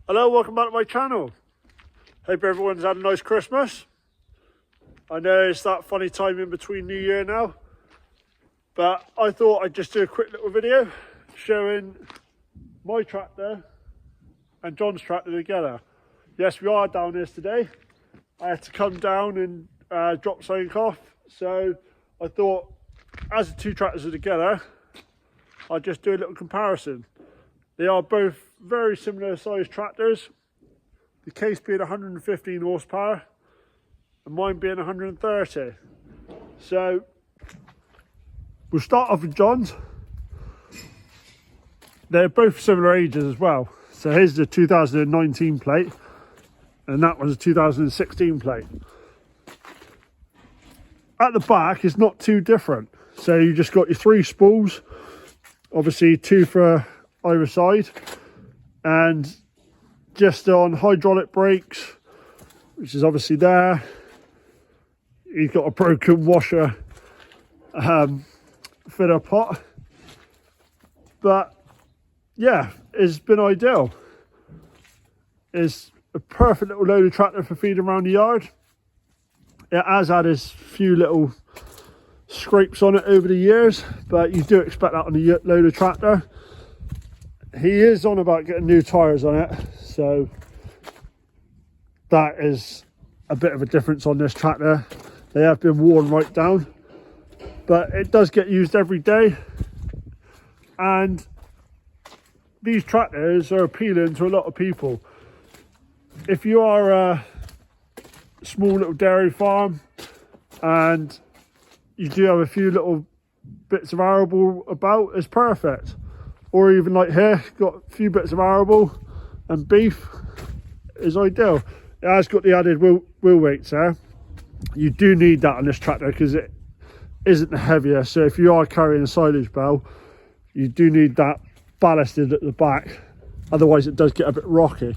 Hello, welcome back to my channel. Hope everyone's had a nice Christmas. I know it's that funny time in between New Year now, but I thought I'd just do a quick little video showing my tractor and John's tractor together. Yes, we are down this today. I had to come down and drop something off, so I thought as the two tractors are together, I'd just do a little comparison. They are both very similar sized tractors, the case being 115 horsepower and mine being 130. So we'll start off with John's. They're both similar ages as well. So here's the 2019 plate and that one's a 2016 plate. At the back it's not too different. So you just got your three spools, obviously two for either side, and just on hydraulic brakes, which is obviously there. You've got a broken washer filler pot, but yeah, it's been ideal. It's a perfect little loader tractor for feeding around the yard. It has had its few little scrapes on it over the years, but you do expect that on a loader tractor. He is on about getting new tyres on it, so that is a bit of a difference on this tractor. They have been worn right down, but it does get used every day, and these tractors are appealing to a lot of people. If you are a small little dairy farm and you do have a few little bits of arable about, it's perfect. Or even like here, got a few bits of arable and beef, is ideal. It has got the added wheel weights there. You do need that on this tractor because it isn't heavier. So if you are carrying a silage bale, you do need that ballasted at the back. Otherwise it does get a bit rocky.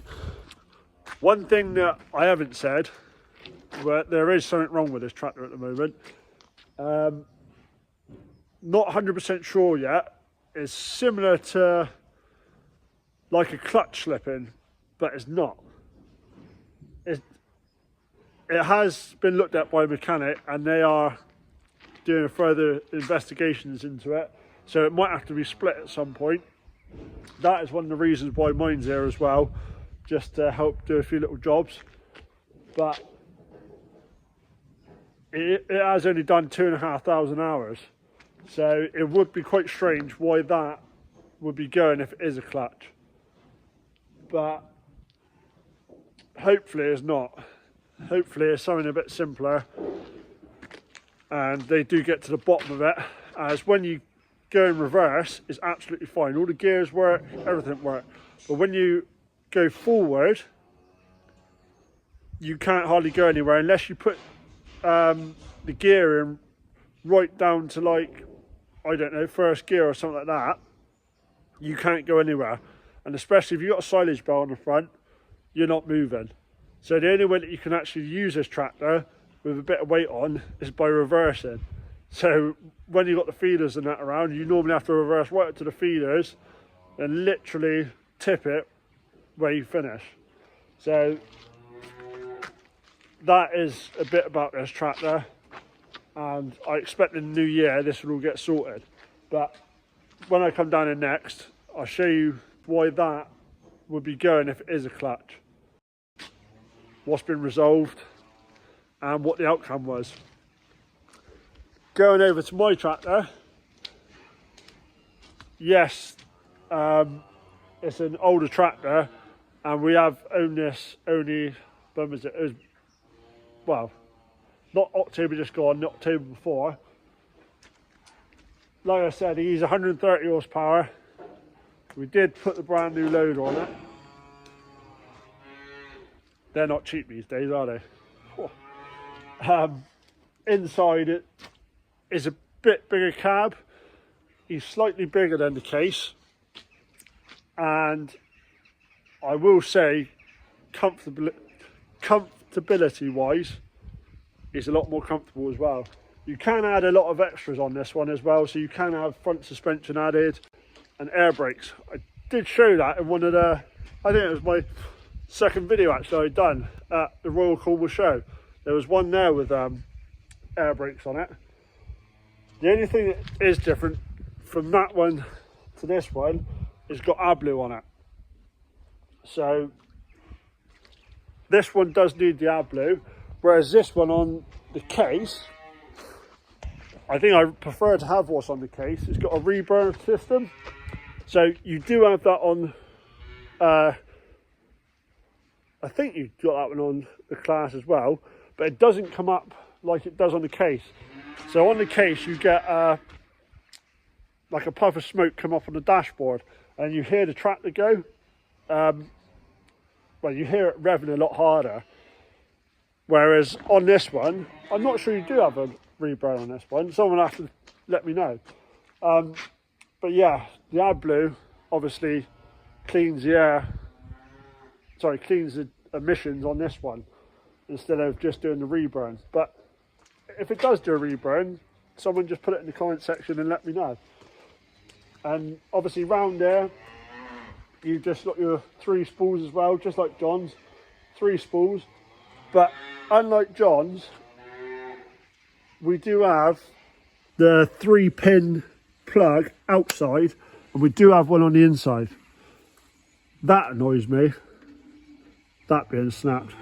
One thing that I haven't said, but there is something wrong with this tractor at the moment. Not 100% sure yet. It's similar to like a clutch slipping, but it's not. It has been looked at by a mechanic and they are doing further investigations into it, so it might have to be split at some point. That is one of the reasons why mine's here as well, just to help do a few little jobs. But it has only done 2,500 hours. So it would be quite strange why that would be going if it is a clutch. But hopefully it's not. Hopefully it's something a bit simpler and they do get to the bottom of it. As when you go in reverse, it's absolutely fine. All the gears work, everything works. But when you go forward, you can't hardly go anywhere unless you put the gear in right down to, like, I don't know, first gear or something like that. You can't go anywhere, and especially if you've got a silage bale on the front, you're not moving. So the only way that you can actually use this tractor with a bit of weight on is by reversing. So when you've got the feeders and that around, you normally have to reverse right up to the feeders and literally tip it where you finish. So that is a bit about this tractor, and I expect in the new year this will all get sorted. But when I come down in next, I'll show you why that would be going if it is a clutch, what's been resolved and what the outcome was. Going over to my tractor, yes, it's an older tractor and we have owned this only, when was it? It was, well, not October just gone, not October before. Like I said, he's 130 horsepower. We did put the brand new loader on it. They're not cheap these days, are they? Inside it is a bit bigger cab. He's slightly bigger than the case. And I will say, comfortability wise, it's a lot more comfortable as well. You can add a lot of extras on this one as well, so you can have front suspension added and air brakes. I did show that in one of the, I think it was second video actually I'd done at the Royal Cornwall show. There was one there with air brakes on it. The only thing that is different from that one to this one is got AdBlue on it. So this one does need the AdBlue, whereas this one on the case, I think I prefer to have what's on the case. It's got a reburn system. So you do have that on, I think you've got that one on the Claas as well, but it doesn't come up like it does on the case. So on the case you get like a puff of smoke come up on the dashboard, and you hear the tractor go. Well, you hear it revving a lot harder. Whereas on this one, I'm not sure you do have a reburn on this one. Someone has to let me know. But yeah, the AdBlue obviously cleans the cleans the emissions on this one instead of just doing the reburn. But if it does do a reburn, someone just put it in the comment section and let me know. And obviously round there, you've just got your 3 spools as well, just like John's, 3 spools. But unlike John's, we do have the 3-pin plug outside, and we do have one on the inside. That annoys me, that being snapped.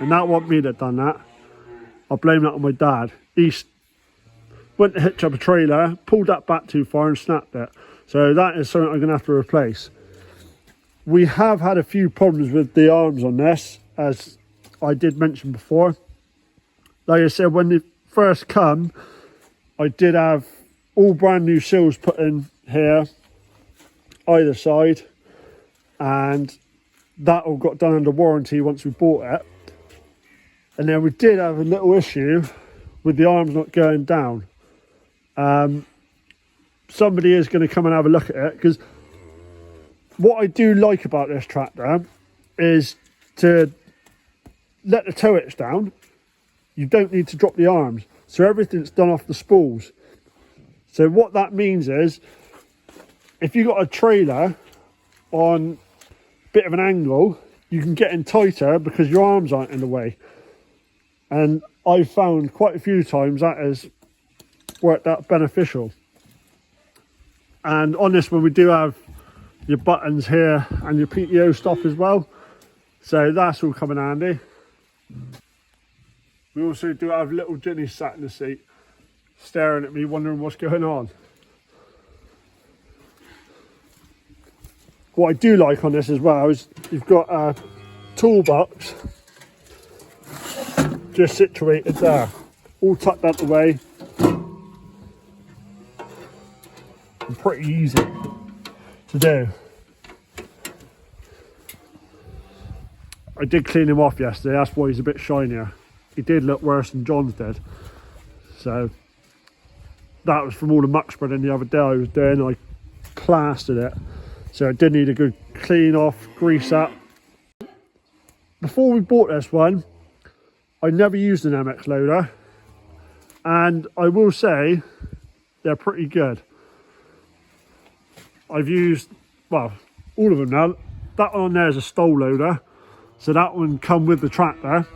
And that wasn't me that done that. I blame that on my dad. He went to hitch up a trailer, pulled that back too far and snapped it. So that is something I'm going to have to replace. We have had a few problems with the arms on this, as I did mention before. Like I said, when they first come, I did have all brand new seals put in here, either side, and that all got done under warranty once we bought it. And then we did have a little issue with the arms not going down. Somebody is going to come and have a look at it, because what I do like about this tractor is to let the toe hitch down. You don't need to drop the arms, so everything's done off the spools. So what that means is, if you've got a trailer on a bit of an angle, you can get in tighter because your arms aren't in the way. And I've found quite a few times that has worked out beneficial. And on this one we do have your buttons here and your PTO stop as well, so that's all come in handy. We also do have little Ginny sat in the seat staring at me, wondering what's going on. What I do like on this as well is you've got a toolbox just situated there, all tucked out the way, and pretty easy to do. I did clean him off yesterday, that's why he's a bit shinier. He did look worse than John's did. So that was from all the muck spreading the other day I was doing. I plastered it, so it did need a good clean off, grease up. Before we bought this one, I never used an MX loader, and I will say they're pretty good. I've used, well, all of them now. That one on there is a stole loader, so that one come with the tractor,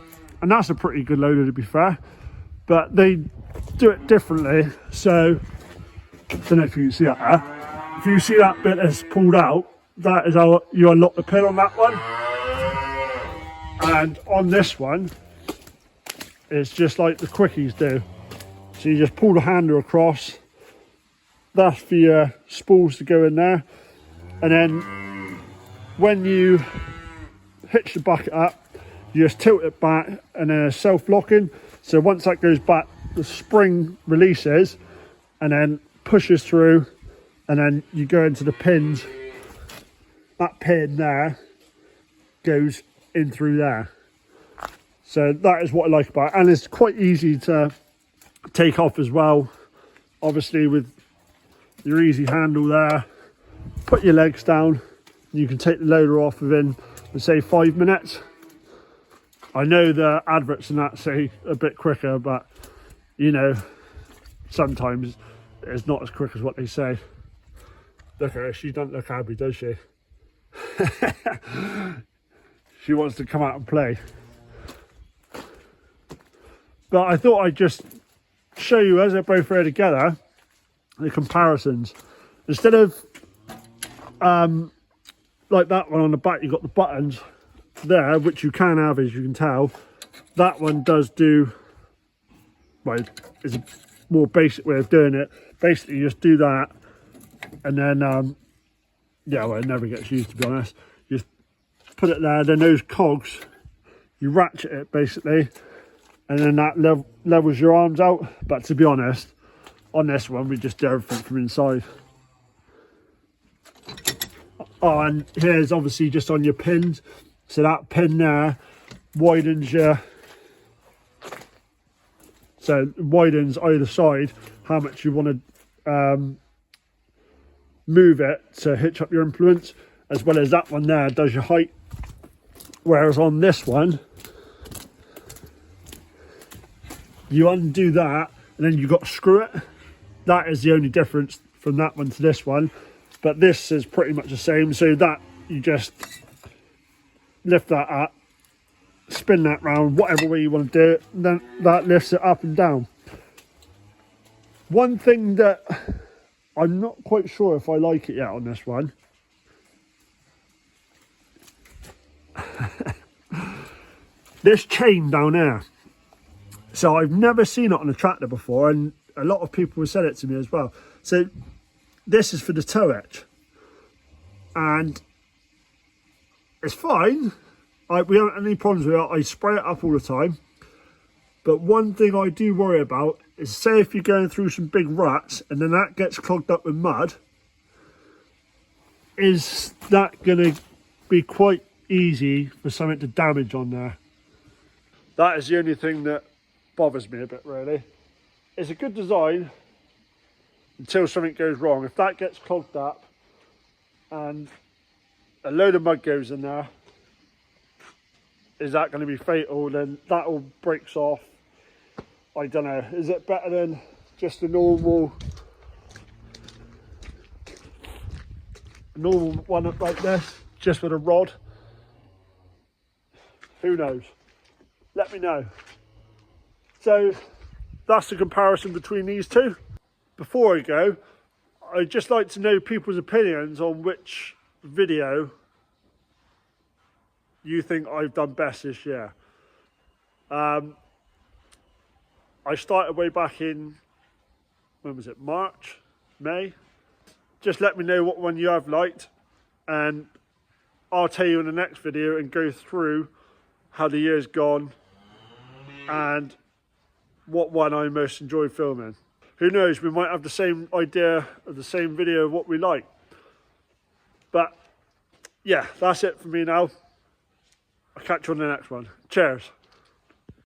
and that's a pretty good loader to be fair, but they do it differently. So I don't know if you can see that there. If you see that bit that's pulled out, that is how you unlock the pin on that one. And on this one, it's just like the quickies do. So you just pull the handle across, that's for your spools to go in there, and then when you hitch the bucket up, you just tilt it back, and then it's self-locking. So once that goes back, the spring releases and then pushes through, and then you go into the pins. That pin there goes in through there. So that is what I like about it, and it's quite easy to take off as well. Obviously with your easy handle there, put your legs down, you can take the loader off within, let's say, 5 minutes. I know the adverts and that say a bit quicker, but you know, sometimes it's not as quick as what they say. Look at her, she doesn't look happy, does she? she wants to come out and play. But I thought I'd just show you as they're both there together, the comparisons. Instead of like that one on the back, you've got the buttons there, which you can have, as you can tell. That one does do, well, it's a more basic way of doing it. Basically, you just do that, and then, yeah, well, it never gets used, to be honest. You just put it there, then those cogs, you ratchet it, basically, and then that levels your arms out. But to be honest, on this one, we just do everything from inside. Oh, and here's obviously just on your pins. So that pin there widens your, so it widens either side how much you want to move it to hitch up your implements, as well as that one there does your height. Whereas on this one, you undo that and then you've got to screw it. That is the only difference from that one to this one. But this is pretty much the same. So that you just lift that up, spin that round, whatever way you want to do it, and then that lifts it up and down. One thing that I'm not quite sure if I like it yet on this one, this chain down there. So I've never seen it on a tractor before, and a lot of people have said it to me as well. So this is for the toe edge, and it's fine. We don't have any problems with it. I spray it up all the time. But one thing I do worry about is, say if you're going through some big ruts and then that gets clogged up with mud, is that going to be quite easy for something to damage on there? That is the only thing that bothers me a bit, really. It's a good design until something goes wrong. If that gets clogged up and a load of mud goes in there, is that going to be fatal? Then that all breaks off. I don't know. Is it better than just a normal one like this, just with a rod? Who knows? Let me know. So that's the comparison between these two. Before I go, I'd just like to know people's opinions on which video you think I've done best this year. I started way back in, when was it, March, May? Just let me know what one you have liked, and I'll tell you in the next video and go through how the year's gone and what one I most enjoyed filming. Who knows, we might have the same idea of the same video of what we like. But yeah, that's it for me now. I'll catch you on the next one. Cheers.